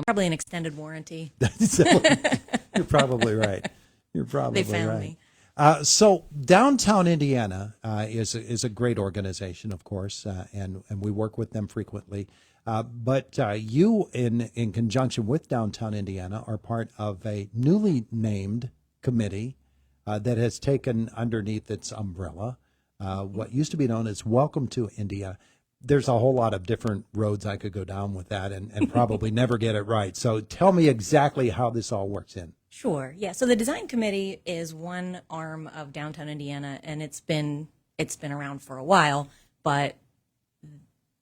probably an extended warranty. You're probably right. You're probably They found right. me. So Downtown Indiana is a great organization, of course, and we work with them frequently. But you, in conjunction with Downtown Indiana, are part of a newly named committee that has taken underneath its umbrella what used to be known as Welcome to India. There's a whole lot of different roads I could go down with that and probably never get it right. So tell me exactly how this all works in. Sure. Yeah. So the design committee is one arm of Downtown Indiana, and it's been around for a while. But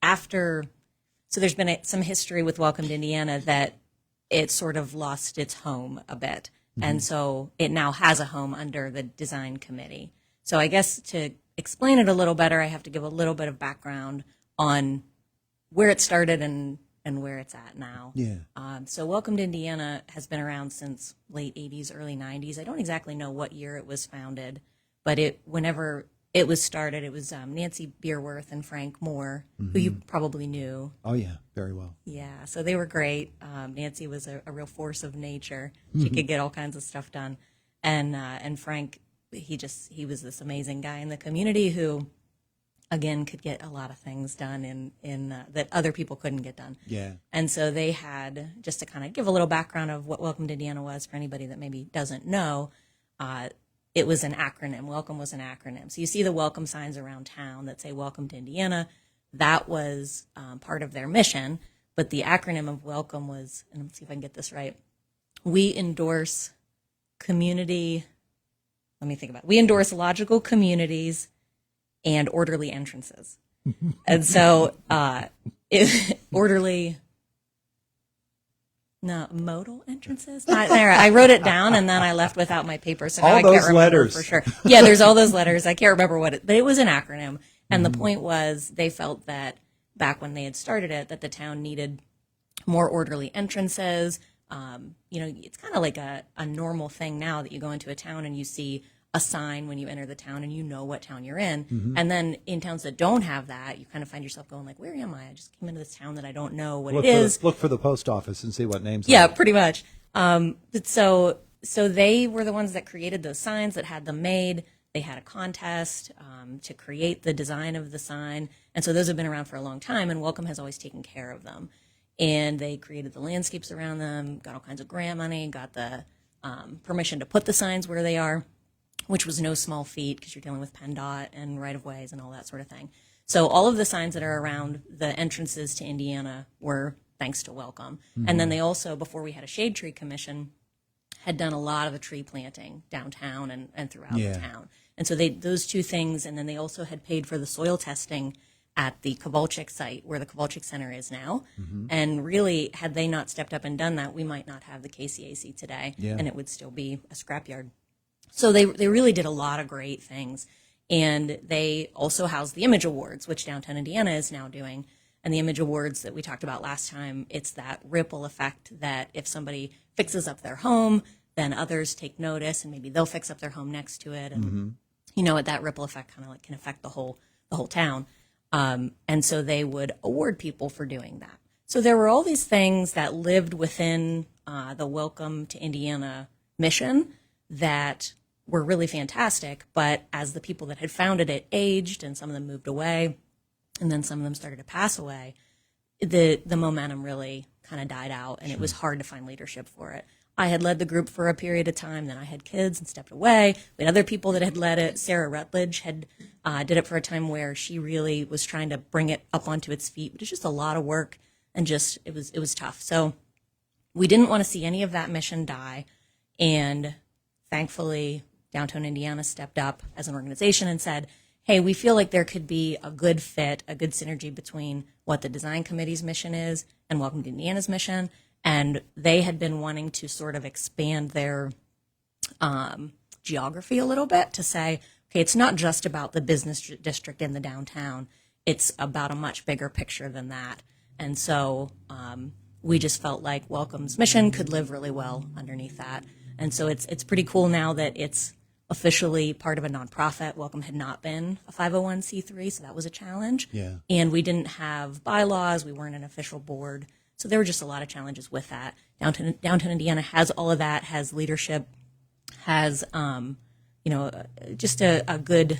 so there's been some history with Welcome to Indiana that it sort of lost its home a bit, and so it now has a home under the design committee. So I guess to explain it a little better, I have to give a little bit of background on where it started and where it's at now. Yeah. So Welcome to Indiana has been around since late 80s, early 90s. I don't exactly know what year it was founded, but whenever it was started, it was Nancy Beerworth and Frank Moore, who you probably knew. Oh, yeah, very well. Yeah, so they were great. Nancy was a real force of nature. She could get all kinds of stuff done. And Frank, he was this amazing guy in the community who, again, could get a lot of things done in that other people couldn't get done. Yeah. And so they had, just to kind of give a little background of what Welcome to Indiana was for anybody that maybe doesn't know, it was an acronym. Welcome was an acronym. So you see the welcome signs around town that say Welcome to Indiana. That was part of their mission. But the acronym of Welcome was, and let's see if I can get this right, we endorse community, let me think about it. We endorse logical communities and orderly entrances. And so modal entrances? Not there. I wrote it down and then I left without my paper, so now I can't remember letters. for sure. Yeah, there's all those letters. I can't remember but it was an acronym. And the point was they felt that back when they had started it, that the town needed more orderly entrances. It's kind of like a normal thing now that you go into a town and you see a sign when you enter the town and you know what town you're in. And then in towns that don't have that, you kind of find yourself going like, where am I? I just came into this town that I don't know what it is. Look for the post office and see what names Yeah, are. pretty much. So they were the ones that created those signs, that had them made. They had a contest to create the design of the sign. And so those have been around for a long time, and Welcome has always taken care of them. And they created the landscapes around them, got all kinds of grant money, got the permission to put the signs where they are, which was no small feat because you're dealing with PennDOT and right-of-ways and all that sort of thing. So all of the signs that are around the entrances to Indiana were thanks to Welcome. And then they also, before we had a shade tree commission, had done a lot of the tree planting downtown and throughout the town. And so those two things, and then they also had paid for the soil testing at the Kovalchik site where the Kovalchik Center is now. And really, had they not stepped up and done that, we might not have the KCAC today, and it would still be a scrapyard. So they really did a lot of great things. And they also house the Image Awards, which Downtown Indiana is now doing. And the Image Awards that we talked about last time, it's that ripple effect that if somebody fixes up their home, then others take notice and maybe they'll fix up their home next to it. And, that ripple effect kind of like can affect the whole town. And so they would award people for doing that. So there were all these things that lived within the Welcome to Indiana mission that were really fantastic, but as the people that had founded it aged and some of them moved away and then some of them started to pass away, the momentum really kind of died out, and it was hard to find leadership for it. I had led the group for a period of time, then I had kids and stepped away. We had other people that had led it. Sarah Rutledge had did it for a time where she really was trying to bring it up onto its feet, but it's just a lot of work and just it was tough. So we didn't want to see any of that mission die, and thankfully Downtown Indiana stepped up as an organization and said, hey, we feel like there could be a good fit, a good synergy between what the design committee's mission is and Welcome to Indiana's mission. And they had been wanting to sort of expand their geography a little bit to say, okay, it's not just about the business district in the downtown. It's about a much bigger picture than that. And so we just felt like Welcome's mission could live really well underneath that. And so it's pretty cool now that it's officially part of a nonprofit. Welcome had not been a 501c3, so that was a challenge. Yeah. And we didn't have bylaws. We weren't an official board. So there were just a lot of challenges with that. Downtown Indiana has all of that, has leadership, has just a good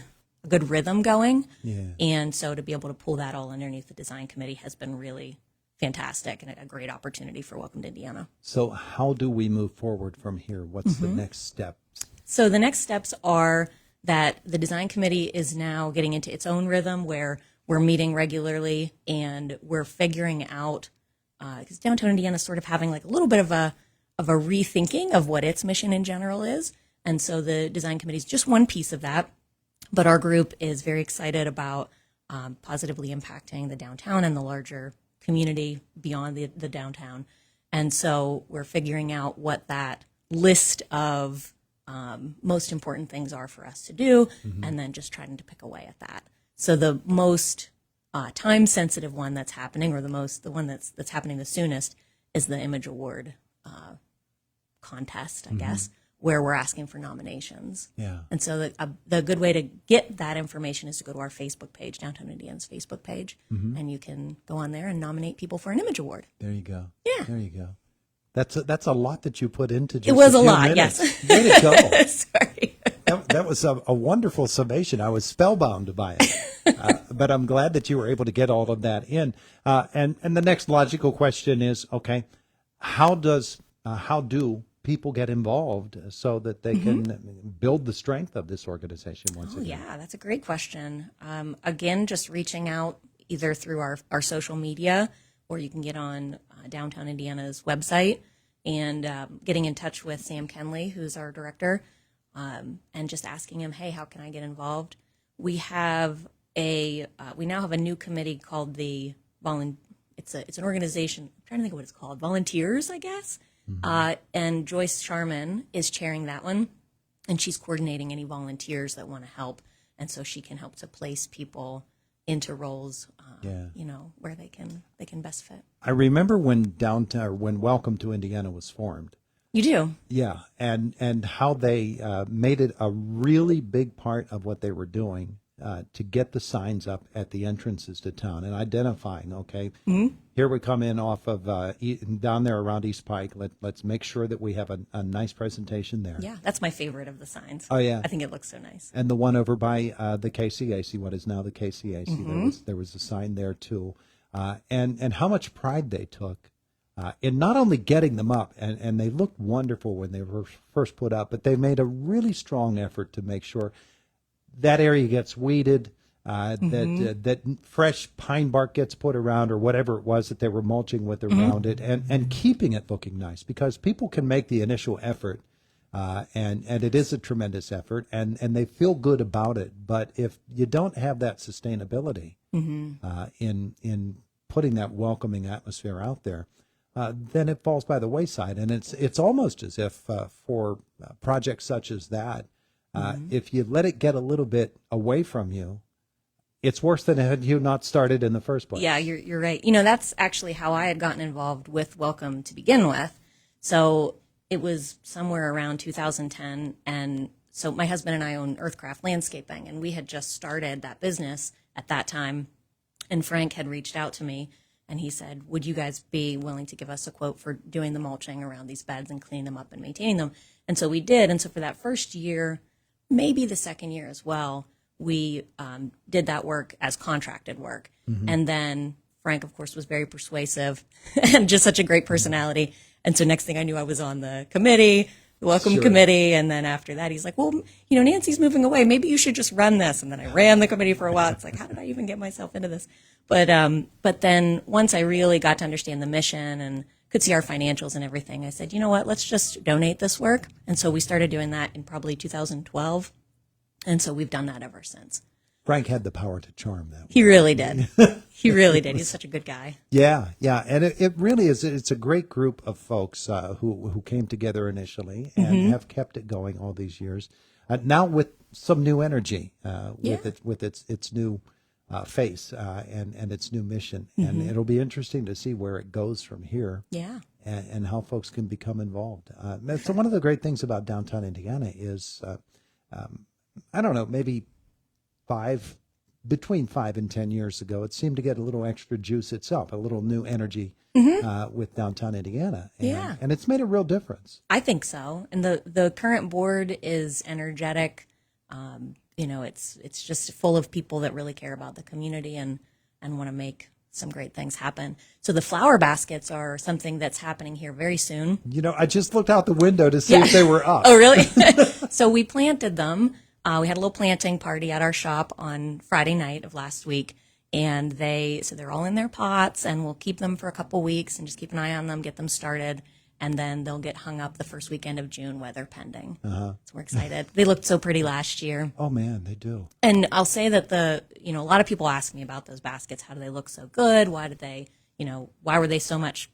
rhythm going. Yeah. And so to be able to pull that all underneath the design committee has been really fantastic and a great opportunity for Welcome to Indiana. So how do we move forward from here? What's the next step? So the next steps are that the design committee is now getting into its own rhythm where we're meeting regularly and we're figuring out, because Downtown Indiana is sort of having like a little bit of a rethinking of what its mission in general is. And so the design committee is just one piece of that. But our group is very excited about positively impacting the downtown and the larger community beyond the downtown. And so we're figuring out what that list of most important things are for us to do, and then just trying to pick away at that. So the most time-sensitive one that's happening, or the one that's happening the soonest, is the Image Award contest, I guess, where we're asking for nominations. Yeah. And so the good way to get that information is to go to our Facebook page, Downtown Indiana's Facebook page, and you can go on there and nominate people for an Image Award. There you go. Yeah. There you go. That's a lot that you put into just It was a a few lot, minutes. yes. Way to go. Sorry. That was a wonderful summation. I was spellbound by it. But I'm glad that you were able to get all of that in. And the next logical question is, okay, how do people get involved so that they can build the strength of this organization once again? Yeah, that's a great question. Again, just reaching out either through our social media, or you can get on Downtown Indiana's website and getting in touch with Sam Kenley, who's our director, and just asking him, hey, how can I get involved? We have we now have a new committee called the it's an organization. I'm trying to think of what it's called. Volunteers, I guess. And Joyce Sharman is chairing that one, and she's coordinating any volunteers that want to help, and so she can help to place people into roles, where they can best fit. I remember when Welcome to Indiana was formed. You do? Yeah, and how they made it a really big part of what they were doing to get the signs up at the entrances to town and identifying, okay, here we come in off of down there around East Pike. Let's make sure that we have a nice presentation there. Yeah, that's my favorite of the signs. Oh, yeah. I think it looks so nice. And the one over by the KCAC, what is now the KCAC, there was a sign there too. And how much pride they took in not only getting them up, and they looked wonderful when they were first put up, but they made a really strong effort to make sure that area gets weeded, that fresh pine bark gets put around, or whatever it was that they were mulching with around it, and keeping it looking nice, because people can make the initial effort, and it is a tremendous effort, and they feel good about it. But if you don't have that sustainability in putting that welcoming atmosphere out there, then it falls by the wayside. And it's almost as if for projects such as that, if you let it get a little bit away from you, it's worse than had you not started in the first place. Yeah, you're right. That's actually how I had gotten involved with Welcome to begin with. So it was somewhere around 2010, and so my husband and I own Earthcraft Landscaping, and we had just started that business at that time. And Frank had reached out to me, and he said, would you guys be willing to give us a quote for doing the mulching around these beds and cleaning them up and maintaining them? And so we did. And so for that first year, maybe the second year as well, we did that work as contracted work. And then Frank, of course, was very persuasive and just such a great personality. And so next thing I knew, I was on the committee, the Welcome Committee. And then after that, he's like, well, Nancy's moving away. Maybe you should just run this. And then I ran the committee for a while. It's like, how did I even get myself into this? But then once I really got to understand the mission and could see our financials and everything, I said, you know what, let's just donate this work. And so we started doing that in probably 2012. And so we've done that ever since. Frank had the power to charm that. He really did. He really did. He's such a good guy. Yeah. And it really is. It's a great group of folks who came together initially and have kept it going all these years. Now with some new energy, with its new face and its new mission. And it'll be interesting to see where it goes from here. Yeah. And how folks can become involved. So one of the great things about downtown Indiana is, I don't know, maybe 5 between 5 and 10 years ago, it seemed to get a little extra juice itself, a little new energy with downtown Indiana. Yeah. And it's made a real difference. I think so. And the current board is energetic. It's just full of people that really care about the community and want to make some great things happen. So the flower baskets are something that's happening here very soon. I just looked out the window to see if they were up. Oh, really? So we planted them. We had a little planting party at our shop on Friday night of last week. And they're all in their pots, and we'll keep them for a couple weeks and just keep an eye on them, get them started. And then they'll get hung up the first weekend of June, weather pending. So we're excited. They looked so pretty last year. Oh, man, they do. And I'll say that a lot of people ask me about those baskets. How do they look so good? Why were they so much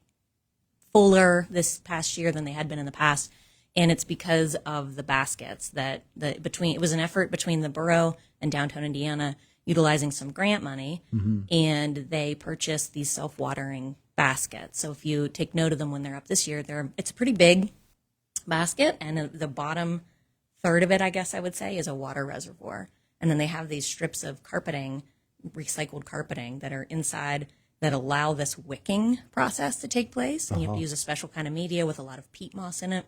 fuller this past year than they had been in the past? And it's because of the baskets it was an effort between the borough and downtown Indiana utilizing some grant money, and they purchased these self-watering baskets. So if you take note of them when they're up this year, it's a pretty big basket, and the bottom third of it, I guess I would say, is a water reservoir. And then they have these strips of carpeting, recycled carpeting, that are inside that allow this wicking process to take place. And you have to use a special kind of media with a lot of peat moss in it.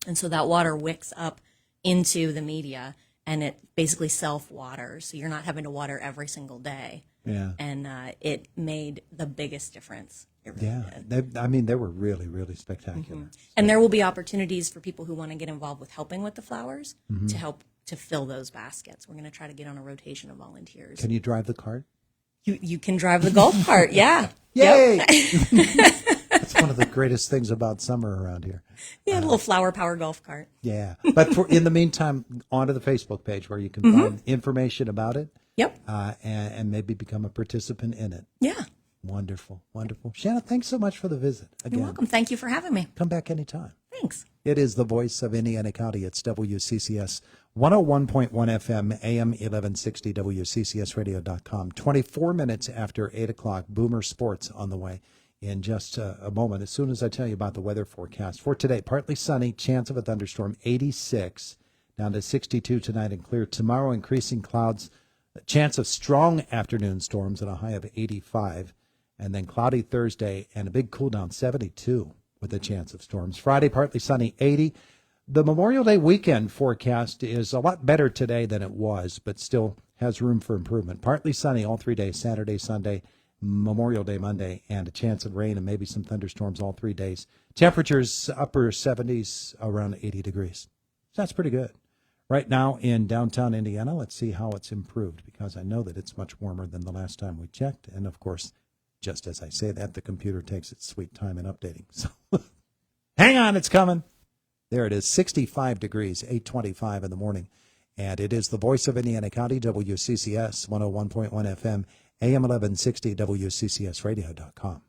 And so that water wicks up into the media, and it basically self-waters. So you're not having to water every single day. Yeah. And it made the biggest difference. It really did. They were really, really spectacular. And there will be opportunities for people who want to get involved with helping with the flowers to help to fill those baskets. We're going to try to get on a rotation of volunteers. Can you drive the cart? You can drive the golf cart, yeah. Yay! That's one of the greatest things about summer around here. Yeah, a little flower power golf cart. Yeah. But in the meantime, onto the Facebook page where you can find information about it. Yep. And maybe become a participant in it. Yeah. Wonderful, wonderful. Shanna, thanks so much for the visit. Again, You're welcome. Thank you for having me. come back anytime. Thanks. It is the voice of Indiana County. It's WCCS 101.1 FM, AM 1160, WCCSradio.com. 24 minutes after 8 o'clock, Boomer Sports on the way in just a moment. As soon as I tell you about the weather forecast for today, partly sunny, chance of a thunderstorm, 86, down to 62 tonight and clear. Tomorrow, increasing clouds, chance of strong afternoon storms at a high of 85. And then cloudy Thursday and a big cool down, 72 with a chance of storms. Friday, partly sunny, 80. The Memorial Day weekend forecast is a lot better today than it was, but still has room for improvement. Partly sunny all 3 days, Saturday, Sunday, Memorial Day, Monday, and a chance of rain and maybe some thunderstorms all 3 days. Temperatures upper 70s, around 80 degrees. So that's pretty good. Right now in downtown Indiana, let's see how it's improved, because I know that it's much warmer than the last time we checked. And, of course, just as I say that, the computer takes its sweet time in updating. So hang on, it's coming. There it is, 65 degrees, 8:25 in the morning. And it is the voice of Indiana County, WCCS 101.1 FM, AM 1160, WCCSradio.com.